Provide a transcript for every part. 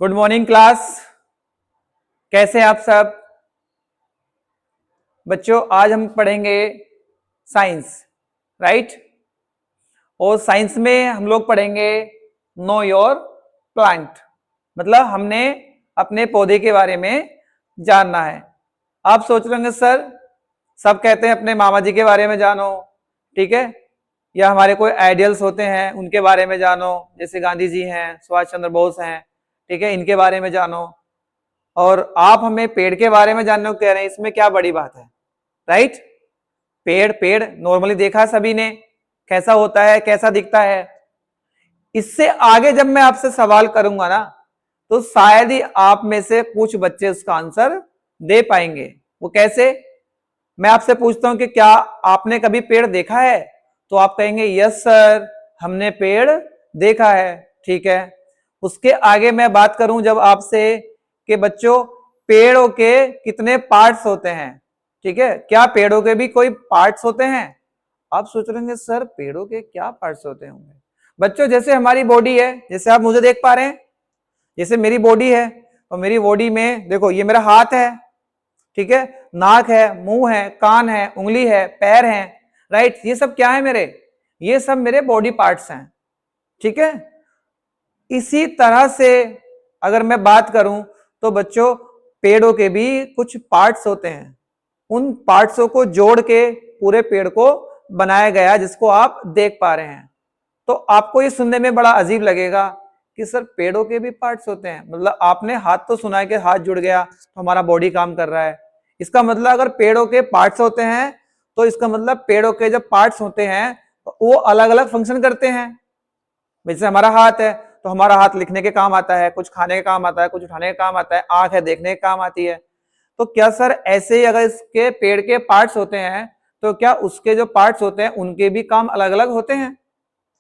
Good morning class. कैसे हैं आप सब बच्चों? आज हम पढ़ेंगे साइंस, राइट। और साइंस में हम लोग पढ़ेंगे नो योर प्लांट, मतलब हमने अपने पौधे के बारे में जानना है। आप सोच रहे होंगे सर सब कहते हैं अपने मामा जी के बारे में जानो, ठीक है, या हमारे कोई आइडियल्स होते हैं उनके बारे में जानो, जैसे गांधी जी हैं, सुभाष चंद्र बोस हैं, ठीक है, इनके बारे में जानो। और आप हमें पेड़ के बारे में जानने को कह रहे हैं, इसमें क्या बड़ी बात है, राइट। पेड़ पेड़ नॉर्मली देखा सभी ने, कैसा होता है, कैसा दिखता है। इससे आगे जब मैं आपसे सवाल करूंगा ना, तो शायद ही आप में से कुछ बच्चे उसका आंसर दे पाएंगे। वो कैसे? मैं आपसे पूछता हूं कि क्या आपने कभी पेड़ देखा है, तो आप कहेंगे यस सर हमने पेड़ देखा है, ठीक है। उसके आगे मैं बात करूं जब आपसे कि बच्चों पेड़ों के कितने पार्ट्स होते हैं, ठीक है, क्या पेड़ों के भी कोई पार्ट्स होते हैं? आप सोच रहे होंगे सर पेड़ों के क्या पार्ट्स होते होंगे। बच्चों जैसे हमारी बॉडी है, जैसे आप मुझे देख पा रहे हैं, जैसे मेरी बॉडी है, और मेरी बॉडी में देखो ये मेरा हाथ है, ठीक है, नाक है, मुंह है, कान है, उंगली है, पैर है, राइट। ये सब क्या है मेरे? ये सब मेरे बॉडी पार्ट्स हैं, ठीक है। इसी तरह से अगर मैं बात करूं तो बच्चों पेड़ों के भी कुछ पार्ट्स होते हैं, उन पार्ट्सों को जोड़ के पूरे पेड़ को बनाया गया जिसको आप देख पा रहे हैं। तो आपको ये सुनने में बड़ा अजीब लगेगा कि सर पेड़ों के भी पार्ट्स होते हैं, मतलब आपने हाथ तो सुना है कि हाथ जुड़ गया तो हमारा बॉडी काम कर रहा है। इसका मतलब अगर पेड़ों के पार्ट्स होते हैं तो इसका मतलब पेड़ों के जब पार्ट्स होते हैं तो वो अलग अलग फंक्शन करते हैं। जैसे हमारा हाथ है तो हमारा हाथ लिखने के काम आता है, कुछ खाने के काम आता है, कुछ उठाने के काम आता है, आंख है देखने के काम आती है। तो क्या सर ऐसे ही अगर इसके पेड़ के पार्ट्स होते हैं तो क्या उसके जो पार्ट्स होते हैं उनके भी काम अलग अलग होते हैं?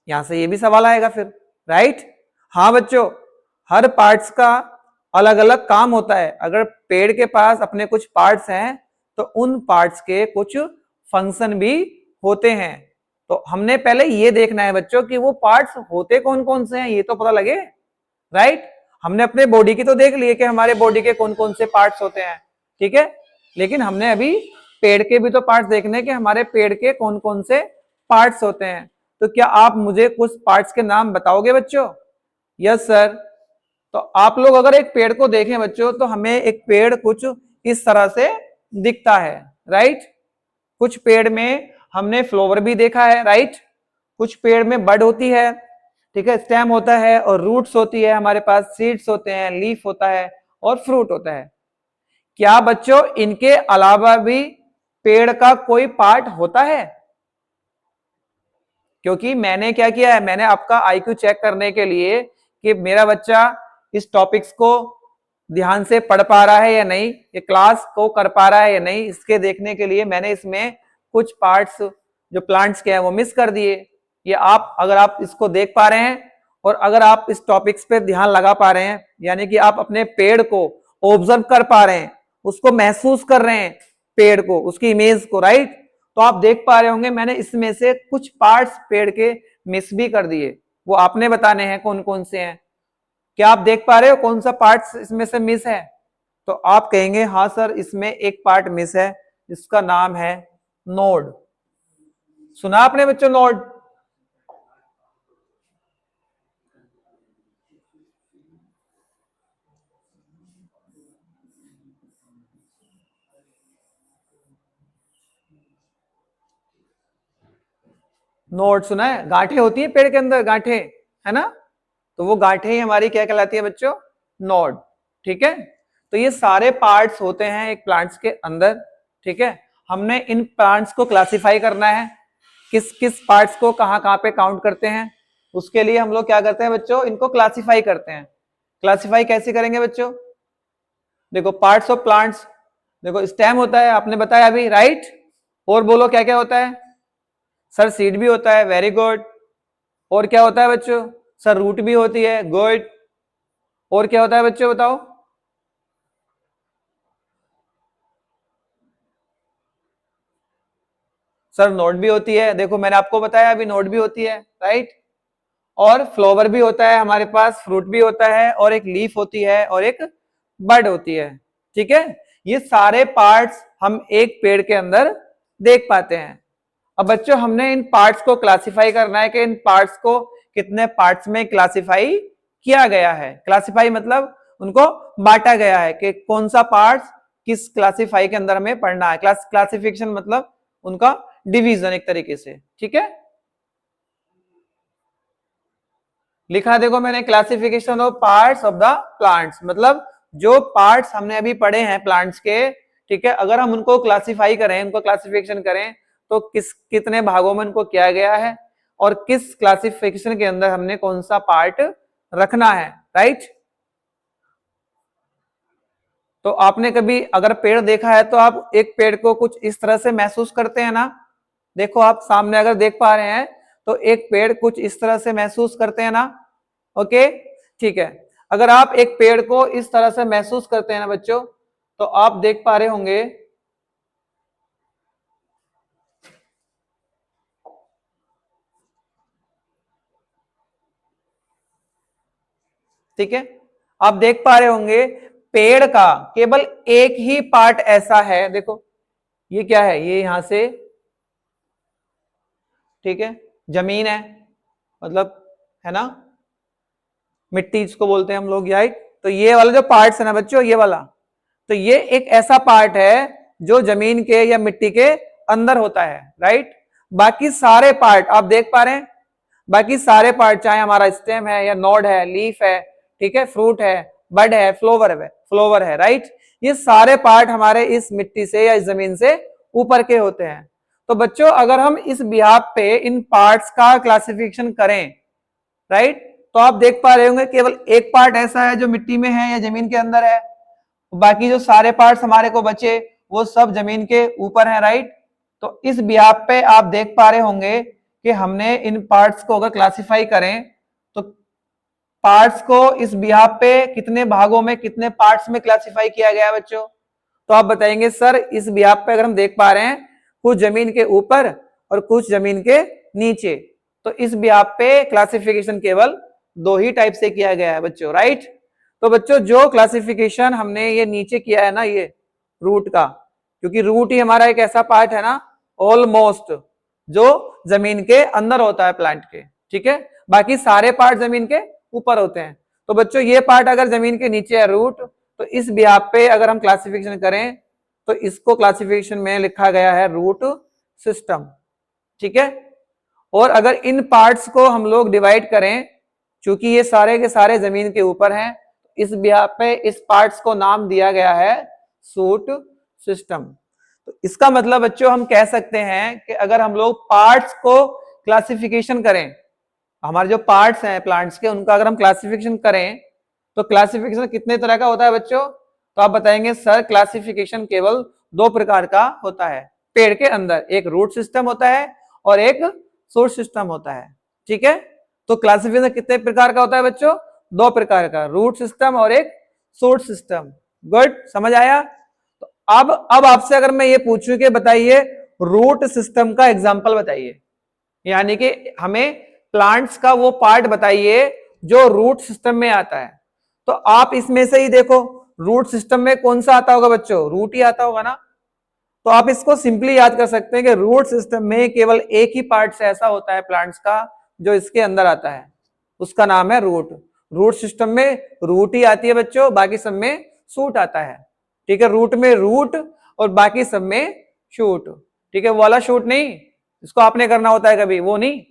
यहां से ये भी सवाल आएगा फिर, राइट। हाँ बच्चों, हर पार्ट्स का अलग अलग काम होता है। अगर पेड़ के पास अपने कुछ पार्ट्स हैं तो उन पार्ट्स के कुछ फंक्शन भी होते हैं। तो हमने पहले ये देखना है बच्चों कि वो पार्ट्स होते कौन कौन से हैं, ये तो पता लगे, राइट। हमने अपने बॉडी की तो देख लिए कि हमारे बॉडी के कौन कौन से पार्ट्स होते हैं, ठीक है, लेकिन हमने अभी पेड़ के भी तो पार्ट्स देखने कि हमारे पेड़ के कौन कौन से पार्ट्स होते हैं। तो क्या आप मुझे कुछ पार्ट्स के नाम बताओगे बच्चों? Yes sir. तो आप लोग अगर एक पेड़ को देखें बच्चों तो हमें एक पेड़ कुछ इस तरह से दिखता है, राइट। कुछ पेड़ में हमने फ्लावर भी देखा है, राइट। कुछ पेड़ में बड होती है, ठीक है, स्टेम होता है और रूट्स होती है, हमारे पास सीड्स होते हैं, लीफ होता है और फ्रूट होता है। क्या बच्चों इनके अलावा भी पेड़ का कोई पार्ट होता है? क्योंकि मैंने क्या किया है, मैंने आपका आईक्यू चेक करने के लिए कि मेरा बच्चा इस टॉपिक्स को ध्यान से पढ़ पा रहा है या नहीं, ये क्लास को कर पा रहा है या नहीं, इसके देखने के लिए मैंने इसमें कुछ पार्ट्स जो प्लांट्स के हैं वो मिस कर दिए। ये आप अगर आप इसको देख पा रहे हैं और अगर आप इस टॉपिक्स पे ध्यान लगा पा रहे हैं, यानी कि आप अपने पेड़ को ऑब्जर्व कर पा रहे हैं, उसको महसूस कर रहे हैं, पेड़ को, उसकी इमेज को, राइट। तो आप देख पा रहे होंगे मैंने इसमें से कुछ पार्ट्स पेड़ के मिस भी कर दिए, वो आपने बताने हैं कौन कौन से हैं। क्या आप देख पा रहे हो कौन सा पार्ट इसमें से मिस है? तो आप कहेंगे हाँ सर इसमें एक पार्ट मिस है जिसका नाम है नोड। सुना आपने बच्चों नोड? नोड सुना है? गांठें होती है पेड़ के अंदर, गांठें, है ना। तो वो गांठें ही हमारी क्या कहलाती है बच्चों? नोड, ठीक है। तो ये सारे पार्ट्स होते हैं एक प्लांट्स के अंदर, ठीक है। हमने इन प्लांट्स को क्लासिफाई करना है, किस किस पार्ट्स को कहां कहां पे काउंट करते हैं, उसके लिए हम लोग क्या करते हैं बच्चों, इनको क्लासिफाई करते हैं। क्लासिफाई कैसे करेंगे बच्चों? देखो पार्ट्स ऑफ प्लांट्स, देखो स्टेम होता है आपने बताया अभी, राइट। और बोलो क्या क्या होता है? सर सीड भी होता है, वेरी गुड। और क्या होता है बच्चों? सर रूट भी होती है, गुड। और क्या होता है बच्चों बताओ? सर नोड भी होती है, देखो मैंने आपको बताया अभी नोड भी होती है, राइट। और फ्लावर भी होता है हमारे पास, फ्रूट भी होता है, और एक लीफ होती है, और एक बड होती है। ठीक है, ये सारे पार्ट्स हम एक पेड़ के अंदर देख पाते हैं। अब बच्चों हमने इन पार्ट्स को क्लासिफाई करना है कि इन पार्ट्स को कितने पार्ट्स में क्लासिफाई किया गया है। क्लासिफाई मतलब उनको बांटा गया है कि कौन सा पार्ट्स किस क्लासिफाई के अंदर हमें पढ़ना है। क्लासिफिकेशन मतलब उनका डिवीजन एक तरीके से। ठीक है, लिखा देखो मैंने, classification of parts of the plants, मतलब जो पार्ट्स हमने अभी पढ़े हैं प्लांट्स के, ठीक है, अगर हम उनको क्लासिफाई करें, उनको क्लासिफिकेशन करें तो कितने भागों में उनको किया गया है और किस क्लासिफिकेशन के अंदर हमने कौन सा पार्ट रखना है। राइट, तो आपने कभी अगर पेड़ देखा है तो आप एक पेड़ को कुछ इस तरह से महसूस करते हैं ना। देखो आप सामने अगर देख पा रहे हैं तो एक पेड़ कुछ इस तरह से महसूस करते हैं ना। ओके, ठीक है, अगर आप एक पेड़ को इस तरह से महसूस करते हैं ना बच्चों, तो आप देख पा रहे होंगे ठीक है, आप देख पा रहे होंगे पेड़ का केवल एक ही पार्ट ऐसा है। देखो ये क्या है, ये यहां से, ठीक है, जमीन है, मतलब है ना, मिट्टी इसको बोलते हैं हम लोग, राइट। तो ये वाला जो पार्ट है ना बच्चों, ये वाला, तो ये एक ऐसा पार्ट है जो जमीन के या मिट्टी के अंदर होता है। राइट, बाकी सारे पार्ट आप देख पा रहे हैं, बाकी सारे पार्ट चाहे हमारा स्टेम है या नोड है, लीफ है, ठीक है, फ्रूट है, बड है, फ्लोवर है, राइट, ये सारे पार्ट हमारे इस मिट्टी से या इस जमीन से ऊपर के होते हैं। तो बच्चों अगर हम इस बिहाफ पे इन पार्ट्स का क्लासिफिकेशन करें, राइट, तो आप देख पा रहे होंगे केवल एक पार्ट ऐसा है जो मिट्टी में है या जमीन के अंदर है, बाकी जो सारे पार्ट्स हमारे को बचे वो सब जमीन के ऊपर हैं। राइट, तो इस बिहाफ पे आप देख पा रहे होंगे कि हमने इन पार्ट्स को अगर क्लासिफाई करें तो पार्ट्स को इस बिहाफ पे कितने भागों में, कितने पार्ट्स में क्लासिफाई किया गया है बच्चों। तो आप बताएंगे सर इस बिहाफ पे अगर हम देख पा रहे हैं कुछ जमीन के ऊपर और कुछ जमीन के नीचे, तो इस बिहाफ पे क्लासिफिकेशन केवल दो ही टाइप से किया गया है बच्चों। राइट, तो बच्चों जो क्लासिफिकेशन हमने ये नीचे किया है ना, ये रूट का, क्योंकि रूट ही हमारा एक ऐसा पार्ट है ना ऑलमोस्ट जो जमीन के अंदर होता है प्लांट के, ठीक है, बाकी सारे पार्ट जमीन के ऊपर होते हैं। तो बच्चों ये पार्ट अगर जमीन के नीचे है रूट, तो इस बिहाफ पे अगर हम क्लासिफिकेशन करें तो इसको क्लासिफिकेशन में लिखा गया है रूट सिस्टम। ठीक है, और अगर इन पार्ट्स को हम लोग डिवाइड करें, चूंकि ये सारे के सारे जमीन के ऊपर हैं, इस बिहाफ पे इस पार्ट्स को नाम दिया गया है शूट सिस्टम। तो इसका मतलब बच्चों हम कह सकते हैं कि अगर हम लोग पार्ट्स को क्लासिफिकेशन करें, हमारे जो पार्ट्स हैं प्लांट्स के उनका अगर हम क्लासिफिकेशन करें, तो क्लासिफिकेशन कितने तरह का होता है बच्चों। तो आप बताएंगे सर क्लासिफिकेशन केवल दो प्रकार का होता है पेड़ के अंदर, एक रूट सिस्टम होता है और एक सोर्स सिस्टम होता है। ठीक है, तो क्लासिफिकेशन कितने प्रकार का होता है बच्चों, दो प्रकार का, रूट सिस्टम और एक सोर्स सिस्टम। गुड, समझ आया। तो अब आपसे अगर मैं ये पूछूं कि बताइए रूट सिस्टम का एग्जांपल बताइए, यानी कि हमें प्लांट्स का वो पार्ट बताइए जो रूट सिस्टम में आता है, तो आप इसमें से ही देखो रूट सिस्टम में कौन सा आता होगा बच्चों, रूट ही आता होगा ना। तो आप इसको सिंपली याद कर सकते हैं कि रूट सिस्टम में केवल एक ही पार्ट से ऐसा होता है प्लांट्स का जो इसके अंदर आता है, उसका नाम है रूट। रूट सिस्टम में रूट ही आती है बच्चों, बाकी सब में शूट आता है। ठीक है, रूट में रूट और बाकी सब में शूट। ठीक है, वो वाला शूट नहीं इसको आपने करना होता है कभी, वो नहीं,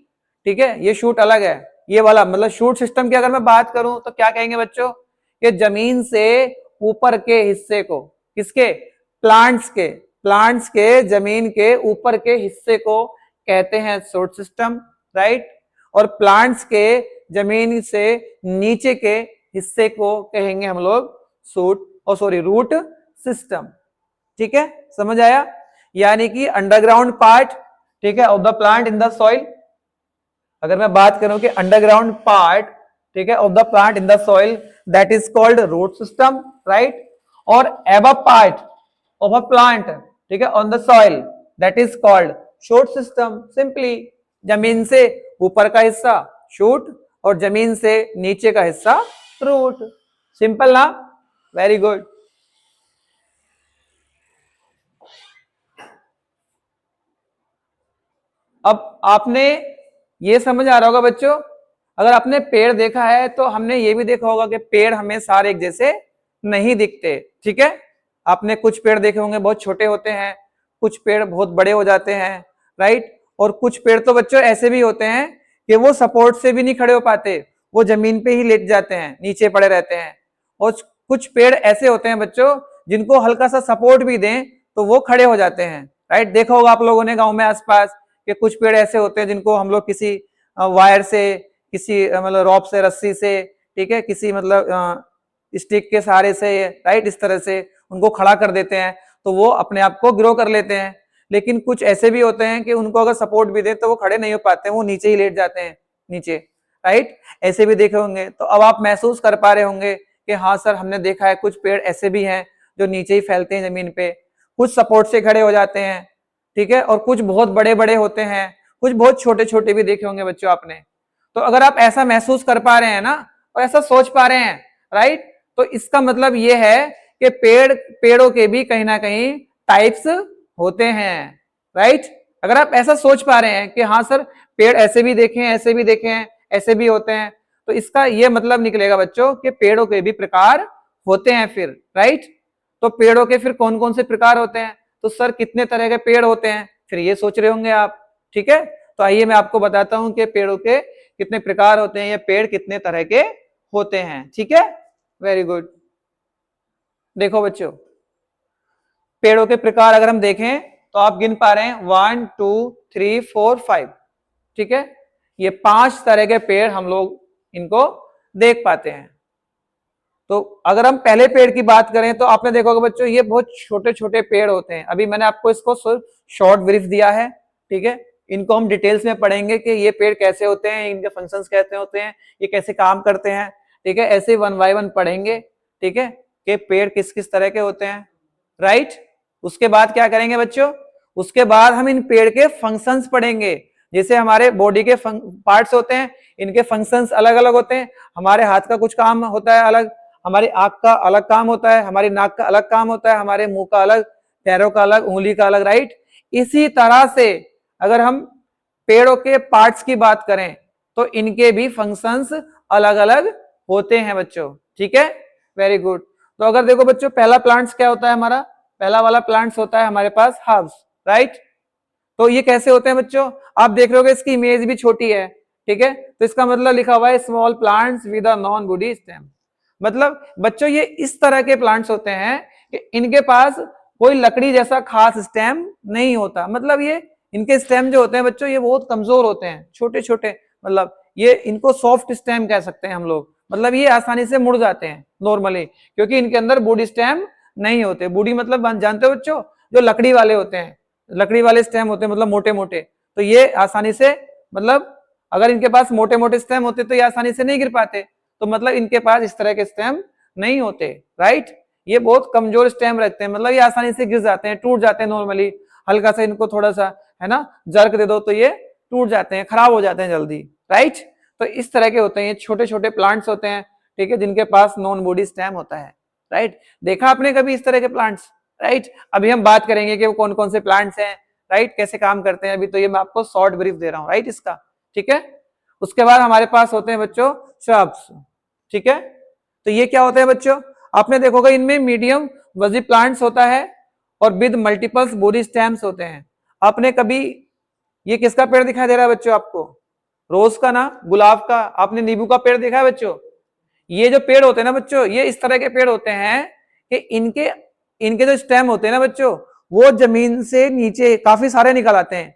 ठीक है, ये शूट अलग है। ये वाला मतलब शूट सिस्टम की अगर मैं बात करूं तो क्या कहेंगे बच्चों, कि जमीन से ऊपर के हिस्से को, किसके, प्लांट्स के जमीन के ऊपर के हिस्से को कहते हैं शूट सिस्टम। राइट, और प्लांट्स के जमीन से नीचे के हिस्से को कहेंगे हम लोग रूट सिस्टम। ठीक है, समझ आया, यानी कि अंडरग्राउंड पार्ट, ठीक है, of the plant in the soil. अगर मैं बात करूं कि अंडरग्राउंड पार्ट, ठीक है, of the plant in the soil, that is called root system. Right, और above part of a plant, ठीक है, on the soil, that is called shoot system. Simply जमीन से ऊपर का हिस्सा शूट, और जमीन से नीचे का हिस्सा रूट। सिंपल ना? Very good. अब आपने ये समझ आ रहा होगा बच्चों, अगर आपने पेड़ देखा है तो हमने ये भी देखा होगा कि पेड़ हमें सारे एक जैसे नहीं दिखते। ठीक है, आपने कुछ पेड़ देखे होंगे बहुत छोटे होते हैं, कुछ पेड़ बहुत बड़े हो जाते हैं, राइट। और कुछ पेड़ तो बच्चों ऐसे भी होते हैं कि वो सपोर्ट से भी नहीं खड़े हो पाते, वो जमीन पे ही लेट जाते हैं, नीचे पड़े रहते हैं। और कुछ पेड़ ऐसे होते हैं बच्चों जिनको हल्का सा सपोर्ट भी दें तो वो खड़े हो जाते हैं, राइट। देखा होगा आप लोगों ने गांव में आसपास कि कुछ पेड़ ऐसे होते हैं जिनको हम लोग किसी वायर से, किसी मतलब रॉप से, रस्सी से, ठीक है, किसी मतलब स्टिक के सहारे से, राइट, इस तरह से उनको खड़ा कर देते हैं तो वो अपने आप को ग्रो कर लेते हैं। लेकिन कुछ ऐसे भी होते हैं कि उनको अगर सपोर्ट भी दे तो वो खड़े नहीं हो पाते, वो नीचे ही लेट जाते हैं, नीचे, राइट। ऐसे भी देखे होंगे। तो अब आप महसूस कर पा रहे होंगे कि हाँ सर, हमने देखा है कुछ पेड़ ऐसे भी हैं जो नीचे ही फैलते हैं जमीन पे, कुछ सपोर्ट से खड़े हो जाते हैं, ठीक है, और कुछ बहुत बड़े बड़े होते हैं, कुछ बहुत छोटे छोटे भी देखे होंगे बच्चों आपने। तो अगर आप ऐसा महसूस कर पा रहे हैं ना, और ऐसा सोच पा रहे हैं, राइट, तो इसका मतलब ये है कि पेड़ों के भी कहीं ना कहीं टाइप्स होते हैं, राइट। अगर आप ऐसा सोच पा रहे हैं कि हाँ सर, पेड़ ऐसे भी देखे हैं, ऐसे भी देखे हैं, ऐसे भी होते हैं, तो इसका ये मतलब निकलेगा बच्चों कि पेड़ों के भी प्रकार होते हैं फिर, राइट। तो पेड़ों के फिर कौन कौन से प्रकार होते हैं, तो सर कितने तरह के पेड़ होते हैं, फिर ये सोच रहे होंगे आप, ठीक है। तो आइए मैं आपको बताता हूं कि पेड़ों के कितने प्रकार होते हैं या पेड़ कितने तरह के होते हैं, ठीक है। Very good. देखो बच्चों, पेड़ों के प्रकार अगर हम देखें तो आप गिन पा रहे हैं 1 2 3 4 5, ठीक है। ये 5 तरह के पेड़ हम लोग इनको देख पाते हैं। तो अगर हम पहले पेड़ की बात करें तो आपने देखा होगा बच्चों, ये बहुत छोटे छोटे पेड़ होते हैं। अभी मैंने आपको इसको शॉर्ट ब्रीफ दिया है, ठीक है। इनको हम डिटेल्स में पढ़ेंगे कि ये पेड़ कैसे होते हैं, इनके फंक्शंस कैसे होते हैं, ये कैसे काम करते हैं, ठीक है। ऐसे 1 बाय 1 पढ़ेंगे, ठीक है, कि पेड़ किस किस तरह के होते हैं, राइट। उसके बाद क्या करेंगे बच्चों, उसके बाद हम इन पेड़ के फंक्शंस पढ़ेंगे। जैसे हमारे बॉडी के पार्ट्स होते हैं, इनके फंक्शंस अलग अलग होते हैं। हमारे हाथ का कुछ काम होता है अलग, हमारी आंख का अलग काम होता है, हमारी नाक का अलग काम होता है, हमारे मुंह का अलग, पैरों का अलग, उंगली का अलग, राइट। इसी तरह से अगर हम पेड़ों के पार्ट्स की बात करें तो इनके भी फंक्शंस अलग अलग होते हैं बच्चों, ठीक है। Very good. तो अगर देखो बच्चों, पहला प्लांट्स क्या होता है हमारा, पहला वाला प्लांट्स होता है हमारे पास हर्ब्स, राइट। तो ये कैसे होते हैं बच्चों, आप देख रहे होगे इसकी इमेज भी छोटी है, ठीक है। तो इसका मतलब लिखा हुआ है small plants with a non woody stem. मतलब बच्चों ये इस तरह के प्लांट्स होते हैं कि इनके पास कोई लकड़ी जैसा खास स्टेम नहीं होता। मतलब ये इनके स्टेम जो होते हैं बच्चों, ये बहुत कमजोर होते हैं, छोटे छोटे, मतलब ये इनको सॉफ्ट स्टेम कह सकते हैं हम लोग। मतलब ये आसानी से मुड़ जाते हैं नॉर्मली, क्योंकि इनके अंदर बूडी स्टेम नहीं होते। बूडी मतलब जानते हो बच्चों, जो लकड़ी वाले होते हैं, लकड़ी वाले स्टेम होते हैं, मतलब मोटे मोटे। तो ये आसानी से, मतलब अगर इनके पास मोटे मोटे स्टेम होते तो ये आसानी से नहीं गिर पाते। तो मतलब इनके पास इस तरह के स्टेम नहीं होते, राइट। ये बहुत कमजोर स्टेम रखते हैं, मतलब ये आसानी से गिर जाते हैं, टूट जाते हैं नॉर्मली। हल्का सा इनको थोड़ा सा, है ना, जर्क दे दो तो ये टूट जाते हैं, खराब हो जाते हैं जल्दी, राइट। तो इस तरह के होते हैं, ये छोटे छोटे प्लांट्स होते हैं, ठीक है, जिनके पास नॉन बॉडी स्टेम होता है, राइट। देखा आपने कभी इस तरह के प्लांट्स, राइट। अभी हम बात करेंगे कि वो कौन कौन से प्लांट्स हैं, राइट, कैसे काम करते हैं। अभी तो ये मैं आपको शॉर्ट ब्रीफ दे रहा हूं, राइट, इसका, ठीक है। उसके बाद हमारे पास होते हैं बच्चों श्रब्स, ठीक है। तो ये क्या होते हैं बच्चों, आपने देखोगे इनमें मीडियम वजी प्लांट्स होता है और विद मल्टीपल्स बॉडी स्टेम्स होते हैं। आपने कभी, ये किसका पेड़ दिखाई दे रहा है बच्चों आपको, रोज का ना, गुलाब का। आपने नींबू का पेड़ देखा है बच्चों। ये जो पेड़ होते हैं ना बच्चों, ये इस तरह के पेड़ होते हैं कि इनके इनके जो स्टेम होते हैं ना बच्चों, वो जमीन से नीचे काफी सारे निकल आते हैं,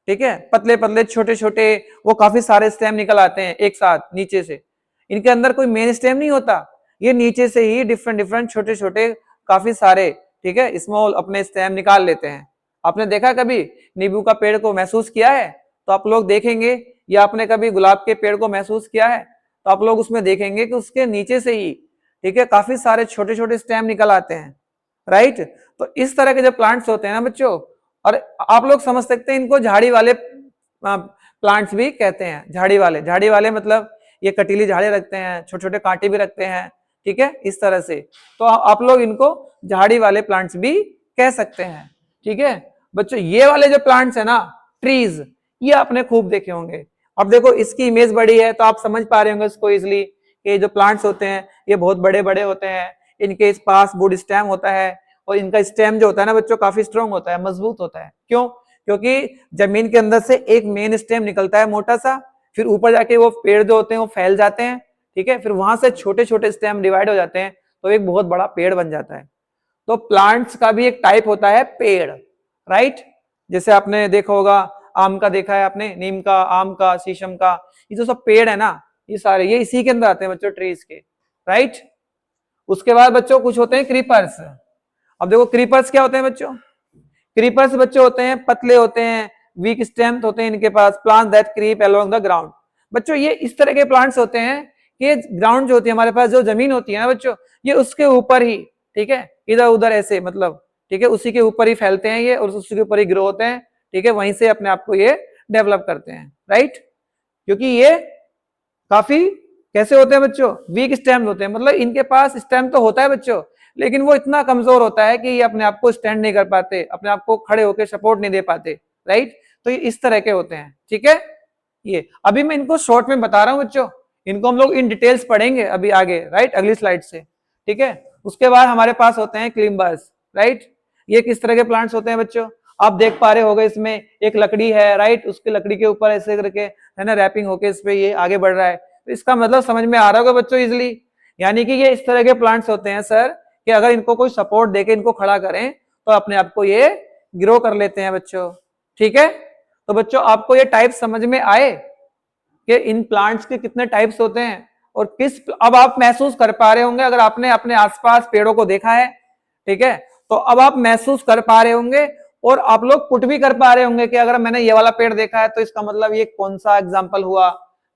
ठीक है, पतले पतले छोटे छोटे, वो काफी सारे स्टेम निकल आते हैं एक साथ नीचे से। इनके अंदर कोई मेन स्टेम नहीं होता, ये नीचे से ही डिफरेंट डिफरेंट छोटे छोटे काफी सारे, ठीक है, स्मॉल अपने स्टेम निकाल लेते हैं। आपने देखा कभी नींबू का पेड़ को महसूस किया है, तो आप लोग देखेंगे, या आपने कभी गुलाब के पेड़ को महसूस किया है तो आप लोग उसमें देखेंगे कि उसके नीचे से ही, ठीक है, काफी सारे छोटे छोटे स्टेम निकल आते हैं, राइट। तो इस तरह के जो प्लांट्स होते हैं ना बच्चों, और आप लोग समझ सकते हैं इनको झाड़ी वाले प्लांट्स भी कहते हैं। झाड़ी वाले मतलब ये कटीली झाड़ी रखते हैं, छोटे छोटे कांटे भी रखते हैं, ठीक है, इस तरह से। तो आप लोग इनको झाड़ी वाले प्लांट्स भी कह सकते हैं, ठीक है बच्चों। ये वाले जो प्लांट्स है ना, ट्रीज, ये आपने खूब देखे होंगे। अब देखो इसकी इमेज बड़ी है तो आप समझ पा रहे होंगे इसको इजिली, ये जो प्लांट्स होते हैं ये बहुत बड़े बड़े होते हैं, इनके पास वुड स्टेम होता है, और इनका स्टेम जो होता है ना बच्चों काफी स्ट्रॉन्ग होता है, मजबूत होता है। क्यों? क्योंकि जमीन के अंदर से एक मेन स्टेम निकलता है मोटा सा, फिर ऊपर जाके वो पेड़ जो होते हैं वो फैल जाते हैं, ठीक है, फिर वहां से छोटे छोटे स्टेम डिवाइड हो जाते हैं तो एक बहुत बड़ा पेड़ बन जाता है। तो प्लांट्स का भी एक टाइप होता है पेड़, राइट। जैसे आपने देखा होगा, आम का देखा है आपने, नीम का, आम का, शीशम का, ये जो सब पेड़ है ना, ये सारे ये इसी के अंदर आते हैं बच्चों, ट्रीज के, राइट। उसके बाद बच्चों कुछ होते हैं क्रीपर्स। अब देखो क्रीपर्स क्या होते हैं बच्चों, क्रीपर्स बच्चों होते हैं पतले होते हैं, वीक स्टेम होते हैं इनके पास, plant that creep along the ground. बच्चों ये इस तरह के प्लांट्स होते हैं कि ग्राउंड जो होती है हमारे पास, जो जमीन होती है ना बच्चों, ये उसके ऊपर ही, ठीक है, इधर उधर ऐसे मतलब, ठीक है, उसी के ऊपर ही फैलते हैं ये, और उसी के ऊपर ही ग्रो होते हैं, ठीक है, वहीं से अपने आप को ये डेवलप करते हैं, राइट। क्योंकि ये काफी कैसे होते हैं बच्चों, वीक स्टेम होते हैं, मतलब इनके पास स्टेम तो होता है बच्चों, लेकिन वो इतना कमजोर होता है कि ये अपने आप को स्टैंड नहीं कर पाते, अपने आप को खड़े होकर सपोर्ट नहीं दे पाते, राइट। तो ये इस तरह के होते हैं, ठीक है। ये अभी मैं इनको शॉर्ट में बता रहा हूं बच्चों, इनको हम लोग इन डिटेल्स पढ़ेंगे अभी आगे, राइट, अगली स्लाइड से, ठीक है। उसके बाद हमारे पास होते हैं क्लिम्बर्स, राइट। ये किस तरह के प्लांट्स होते हैं बच्चों, आप देख पा रहे होगे, इसमें एक लकड़ी है, राइट, उसकी लकड़ी के ऊपर ऐसे करके है ना रैपिंग होके इस पे ये आगे बढ़ रहा है, तो इसका मतलब समझ में आ रहा होगा बच्चों इजिली। यानी कि ये इस तरह के प्लांट्स होते हैं सर, कि अगर इनको कोई सपोर्ट देके इनको खड़ा करें तो अपने आप को ये ग्रो कर लेते हैं बच्चों, ठीक है। तो बच्चों आपको ये टाइप समझ में आए कि इन प्लांट्स के कितने टाइप्स होते हैं, और किस, अब आप महसूस कर पा रहे होंगे अगर आपने अपने आसपास पेड़ों को देखा है, ठीक है, तो अब आप महसूस कर पा रहे होंगे, और आप लोग पुट भी कर पा रहे होंगे कि अगर मैंने ये वाला पेड़ देखा है तो इसका मतलब ये कौन सा एग्जाम्पल हुआ,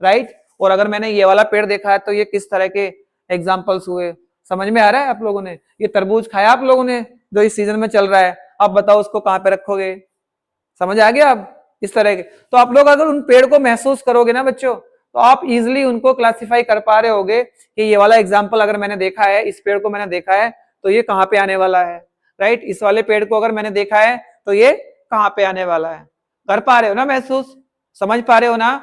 राइट, और अगर मैंने ये वाला पेड़ देखा है तो ये किस तरह के एग्जाम्पल्स हुए। समझ में आ रहा है आप लोगों ने? ये तरबूज खाया आप लोगों ने जो इस सीजन में चल रहा है, अब बताओ उसको कहां पे रखोगे, समझ आ गया? अब इस तरह के, तो आप लोग अगर उन पेड़ को महसूस करोगे ना बच्चों, तो आप इजिली उनको क्लासिफाई कर पा रहे होगे कि ये वाला एग्जाम्पल अगर मैंने देखा है, इस पेड़ को मैंने देखा है तो ये कहाँ पे आने वाला है, राइट। इस वाले पेड़ को अगर मैंने देखा है तो ये कहाँ पे आने वाला है, कर पा रहे हो ना महसूस, समझ पा रहे हो ना?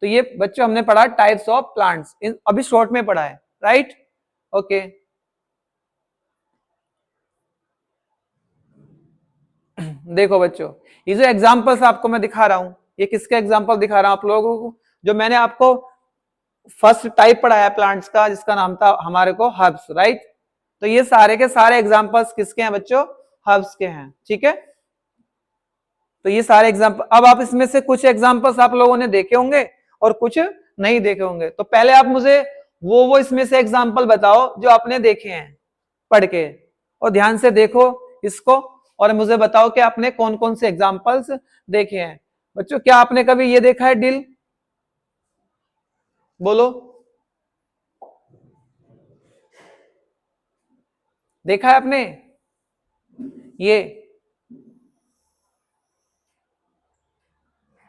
तो ये बच्चों हमने पढ़ा टाइप्स ऑफ प्लांट्स, अभी शॉर्ट में पढ़ा है, राइट, ओके। देखो बच्चों, ये जो एग्जांपल्स आपको मैं दिखा रहा हूं, ये किसके एग्जांपल दिखा रहा हूं आप लोगों को, जो मैंने आपको फर्स्ट टाइप पढ़ाया प्लांट्स का जिसका नाम था हमारे को हर्ब्स, राइट। तो ये सारे के सारे एग्जांपल्स किसके हैं बच्चों, हर्ब्स के हैं, ठीक है। तो ये सारे एग्जांपल, अब आप इसमें से कुछ एग्जांपल्स आप लोगों ने देखे होंगे और कुछ नहीं देखे होंगे, तो पहले आप मुझे वो इसमें से एग्जांपल बताओ जो आपने देखे हैं पढ़ के, और ध्यान से देखो इसको और मुझे बताओ कि आपने कौन कौन से एग्जांपल्स देखे हैं। बच्चों क्या आपने कभी ये देखा है डिल, बोलो, देखा है आपने ये,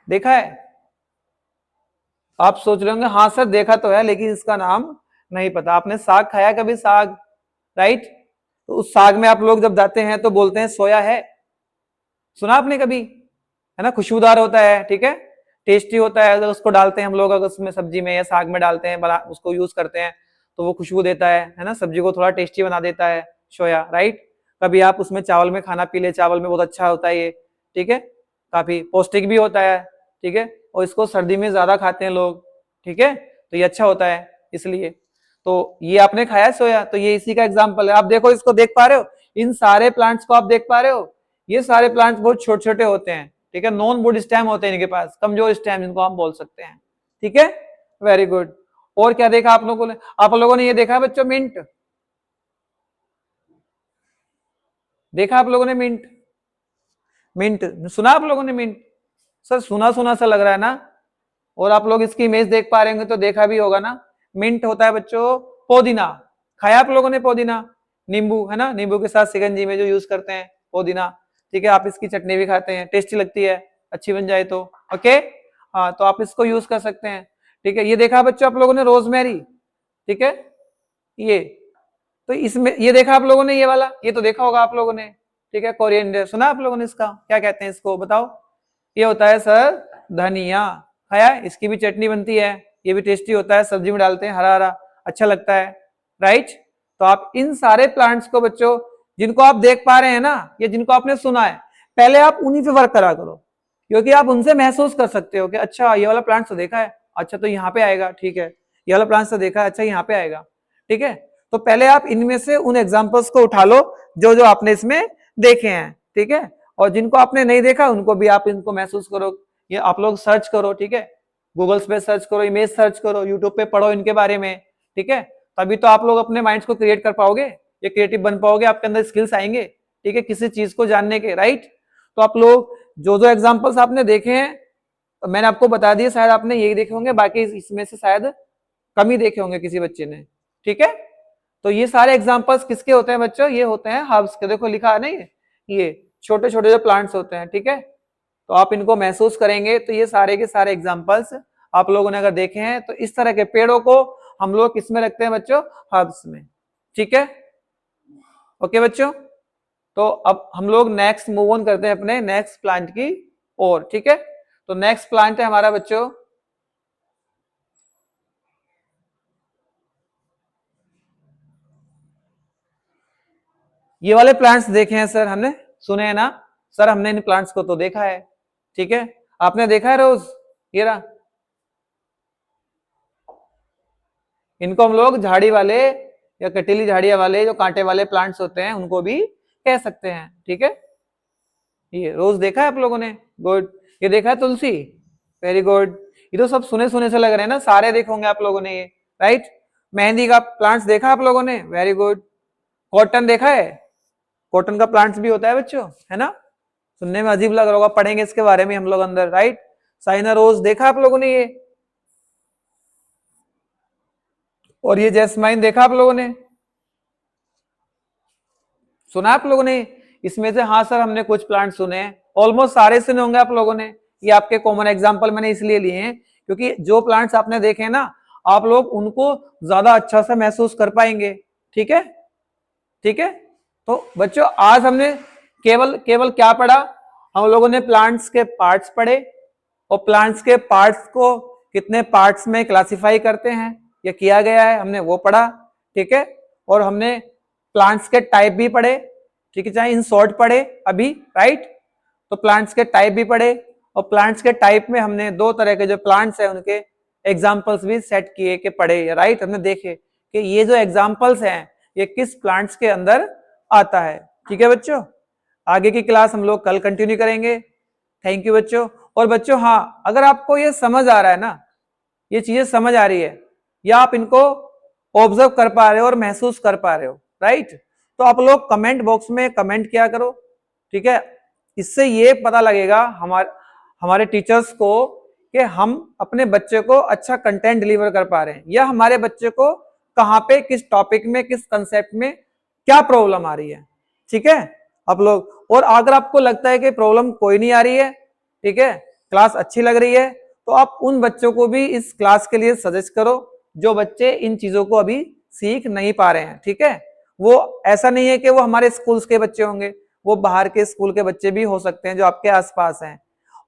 देखा है? आप सोच रहे होंगे हाँ सर देखा तो है लेकिन इसका नाम नहीं पता। आपने साग खाया कभी, साग, राइट, तो उस साग में आप लोग जब जाते हैं तो बोलते हैं सोया है, सुना आपने कभी, है ना, खुशबूदार होता है, ठीक है, टेस्टी होता है, अगर उसको डालते हैं हम लोग, अगर उसमें सब्जी में या साग में डालते हैं, बना उसको यूज करते हैं तो वो खुशबू देता है ना, सब्जी को थोड़ा टेस्टी बना देता है सोया, राइट। कभी आप उसमें चावल में खाना पी ले, चावल में बहुत अच्छा होता है ये, ठीक है, काफी पौष्टिक भी होता है, ठीक है, और इसको सर्दी में ज्यादा खाते हैं लोग, ठीक है, तो ये अच्छा होता है इसलिए। तो ये आपने खाया है सोया, तो ये इसी का एग्जाम्पल है। आप देखो इसको, देख पा रहे हो, इन सारे प्लांट्स को आप देख पा रहे हो, ये सारे प्लांट्स बहुत छोटे छोटे होते हैं, ठीक है, नॉन वुड स्टेम होते हैं इनके पास, कमजोर स्टेम जिनको हम बोल सकते हैं, ठीक है, वेरी गुड। और क्या देखा आप लोगों ने, आप लोगों ने ये देखा बच्चों मिंट, देखा आप लोगों ने मिंट, मिंट सुना आप लोगों ने मिंट, सर सुना सुना सा लग रहा है ना, और आप लोग इसकी इमेज देख पा रहे होंगे तो देखा भी होगा ना। मिंट होता है बच्चों पुदीना, खाया आप लोगों ने पुदीना, नींबू, है ना, नींबू के साथ शिकंजी में जो यूज करते हैं पुदीना, ठीक है, आप इसकी चटनी भी खाते हैं, टेस्टी लगती है, अच्छी बन जाए तो, ओके, हाँ, तो आप इसको यूज कर सकते हैं, ठीक है, ये देखा बच्चों आप लोगों ने रोजमेरी, ठीक है, ये तो इसमें ये देखा आप लोगों ने, ये वाला ये तो देखा होगा आप लोगों ने, ठीक है, कोरिएंडर सुना आप लोगों ने, इसका क्या कहते हैं इसको बताओ? ये होता है सर धनिया, खाया, इसकी भी चटनी बनती है, ये भी टेस्टी होता है, सब्जी में डालते हैं, हरा हरा अच्छा लगता है, राइट। तो आप इन सारे प्लांट्स को बच्चों जिनको आप देख पा रहे हैं ना, या जिनको आपने सुना है, पहले आप उन्हीं पे वर्क करा करो, क्योंकि आप उनसे महसूस कर सकते हो कि अच्छा ये वाला प्लांट तो देखा है, अच्छा तो यहाँ पे आएगा, ठीक है, ये वाला प्लांट तो देखा है, अच्छा यहाँ पे आएगा, ठीक है। तो पहले आप इनमें से उन एग्जांपल्स को उठा लो जो जो आपने इसमें देखे हैं, ठीक है, और जिनको आपने नहीं देखा उनको भी आप इनको महसूस करो, ये आप लोग सर्च करो, ठीक है, गूगल्स पे सर्च करो, इमेज सर्च करो, यूट्यूब पे पढ़ो इनके बारे में, ठीक है, तभी तो आप लोग अपने माइंड्स को क्रिएट कर पाओगे, ये क्रिएटिव बन पाओगे, आपके अंदर स्किल्स आएंगे, ठीक है, किसी चीज को जानने के, राइट। तो आप लोग जो जो एग्जांपल्स आपने देखे हैं तो मैंने आपको बता दिया, शायद आपने यही देखे होंगे, बाकी इसमें से शायद कम ही देखे होंगे किसी बच्चे ने, ठीक है। तो ये सारे एग्जांपल्स किसके होते हैं बच्चों? ये होते हैं हर्ब्स के, देखो लिखा है ना, ये छोटे छोटे जो प्लांट्स होते हैं, ठीक है। तो आप इनको महसूस करेंगे तो ये सारे के सारे एग्जांपल्स आप लोगों ने अगर देखे हैं, तो इस तरह के पेड़ों को हम लोग किसमें रखते हैं बच्चों? हर्ब्स में, ठीक है, ओके बच्चों। तो अब हम लोग नेक्स्ट मूव ऑन करते हैं अपने नेक्स्ट प्लांट की ओर, ठीक है। तो नेक्स्ट प्लांट है हमारा बच्चों ये वाले प्लांट्स देखे हैं सर हमने, सुने हैं ना सर, हमने इन प्लांट्स को तो देखा है, ठीक है, आपने देखा है रोज, ये रहा, इनको हम लोग झाड़ी वाले या कटीली झाड़ियां वाले जो कांटे वाले प्लांट्स होते हैं उनको भी कह सकते हैं, ठीक है। ये रोज देखा है आप लोगों ने, गुड। ये देखा है तुलसी, वेरी गुड। ये तो सब सुने सुने से लग रहे हैं ना, सारे देखे होंगे आप लोगों ने ये, राइट। मेहंदी का प्लांट्स देखा आप लोगों ने, वेरी गुड। कॉटन देखा है, कॉटन का प्लांट्स भी होता है बच्चों, है ना, सुनने में अजीब लग रहा होगा, पढ़ेंगे इसके बारे में हम लोग अंदर, राइट। साइना रोज देखा आप लोगों ने ये, और ये जैस्माइन देखा आप लोगों ने, सुना आप लोगों ने इसमें से? हाँ सर हमने कुछ प्लांट सुने हैं, ऑलमोस्ट सारे सुने होंगे आप लोगों ने, ये आपके कॉमन एग्जांपल मैंने इसलिए लिए हैं क्योंकि जो प्लांट्स आपने देखे हैं ना, आप लोग उनको ज्यादा अच्छा से महसूस कर पाएंगे, ठीक है, ठीक है। तो बच्चों आज हमने केवल केवल क्या पढ़ा? हम लोगों ने प्लांट्स के पार्ट्स पढ़े, और प्लांट्स के पार्ट्स को कितने पार्ट्स में क्लासिफाई करते हैं ये किया गया है, हमने वो पढ़ा, ठीक है। और हमने प्लांट्स के टाइप भी पढ़े, ठीक है, चाहे इन शॉर्ट पढ़े अभी, राइट। तो प्लांट्स के टाइप भी पढ़े, और प्लांट्स के टाइप में हमने दो तरह के जो प्लांट्स है उनके एग्जाम्पल्स भी सेट किए के पढ़े, राइट। हमने देखे कि ये जो एग्जाम्पल्स हैं ये किस प्लांट्स के अंदर आता है, ठीक है बच्चों। आगे की क्लास हम लोग कल कंटिन्यू करेंगे। थैंक यू बच्चों। और बच्चों हाँ, अगर आपको ये समझ आ रहा है ना, ये चीजें समझ आ रही है, या आप इनको ऑब्जर्व कर पा रहे हो और महसूस कर पा रहे हो, राइट, तो आप लोग कमेंट बॉक्स में कमेंट किया करो, ठीक है। इससे ये पता लगेगा हमारे टीचर्स को कि हम अपने बच्चे को अच्छा कंटेंट डिलीवर कर पा रहे हैं, या हमारे बच्चे को कहाँ पे किस टॉपिक में किस कंसेप्ट में क्या प्रॉब्लम आ रही है, ठीक है आप लोग। और अगर आपको लगता है कि प्रॉब्लम कोई नहीं आ रही है, ठीक है, क्लास अच्छी लग रही है, तो आप उन बच्चों को भी इस क्लास के लिए सजेस्ट करो जो बच्चे इन चीजों को अभी सीख नहीं पा रहे हैं, ठीक है। वो ऐसा नहीं है कि वो हमारे स्कूल्स के बच्चे होंगे, वो बाहर के स्कूल के बच्चे भी हो सकते हैं जो आपके आसपास हैं।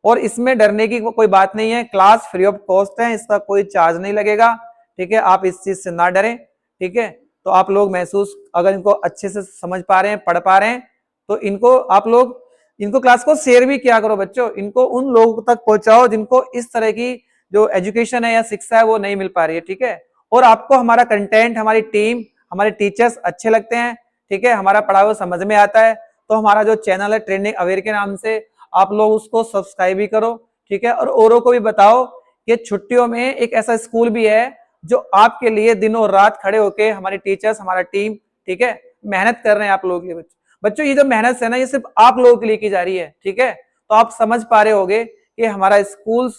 और इसमें डरने की कोई बात नहीं है, क्लास फ्री ऑफ कॉस्ट है, इसका कोई चार्ज नहीं लगेगा, ठीक है, आप इस चीज से ना डरें, ठीक है। तो आप लोग महसूस अगर इनको अच्छे से समझ पा रहे हैं, पढ़ पा रहे हैं, तो इनको आप लोग इनको क्लास को शेयर भी किया करो बच्चों, इनको उन लोगों तक पहुंचाओ जिनको इस तरह की जो एजुकेशन है या शिक्षा है वो नहीं मिल पा रही है, ठीक है। और आपको हमारा कंटेंट, हमारी टीम, हमारे टीचर्स अच्छे लगते हैं, ठीक है, हमारा पढ़ा हुआ समझ में आता है, तो हमारा जो चैनल है ट्रेंडिंग अवेयर के नाम से, आप लोग उसको सब्सक्राइब भी करो, ठीक है। और औरों को भी बताओ कि छुट्टियों में एक ऐसा स्कूल भी है जो आपके लिए दिनों रात खड़े होके, हमारे टीचर्स, हमारा टीम, ठीक है, मेहनत कर रहे हैं आप लोगों के लिए। बच्चों ये जो मेहनत है ना, ये सिर्फ आप लोगों के लिए की जा रही है, ठीक है। तो आप समझ पा रहे होगे कि हमारा स्कूल,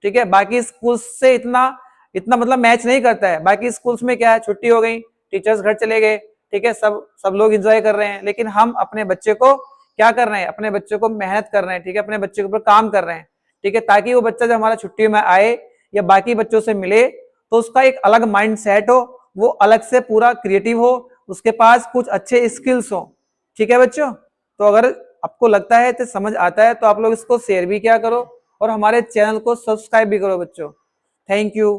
ठीक है, बाकी स्कूल से इतना इतना मतलब मैच नहीं करता है। बाकी स्कूल्स में क्या है, छुट्टी हो गई, टीचर्स घर चले गए, ठीक है, सब लोग एंजॉय कर रहे हैं, लेकिन हम अपने बच्चे को क्या कर रहे हैं, अपने बच्चे को मेहनत कर रहे हैं, ठीक है, अपने बच्चे के ऊपर काम कर रहे हैं, ठीक है, ताकि वो बच्चा जब हमारा छुट्टी में आए या बाकी बच्चों से मिले तो उसका एक अलग माइंड सेट हो, वो अलग से पूरा क्रिएटिव हो, उसके पास कुछ अच्छे स्किल्स हो। ठीक है बच्चों, तो अगर आपको लगता है तो समझ आता है तो आप लोग इसको शेयर भी क्या करो और हमारे चैनल को सब्सक्राइब भी करो बच्चों। Thank you.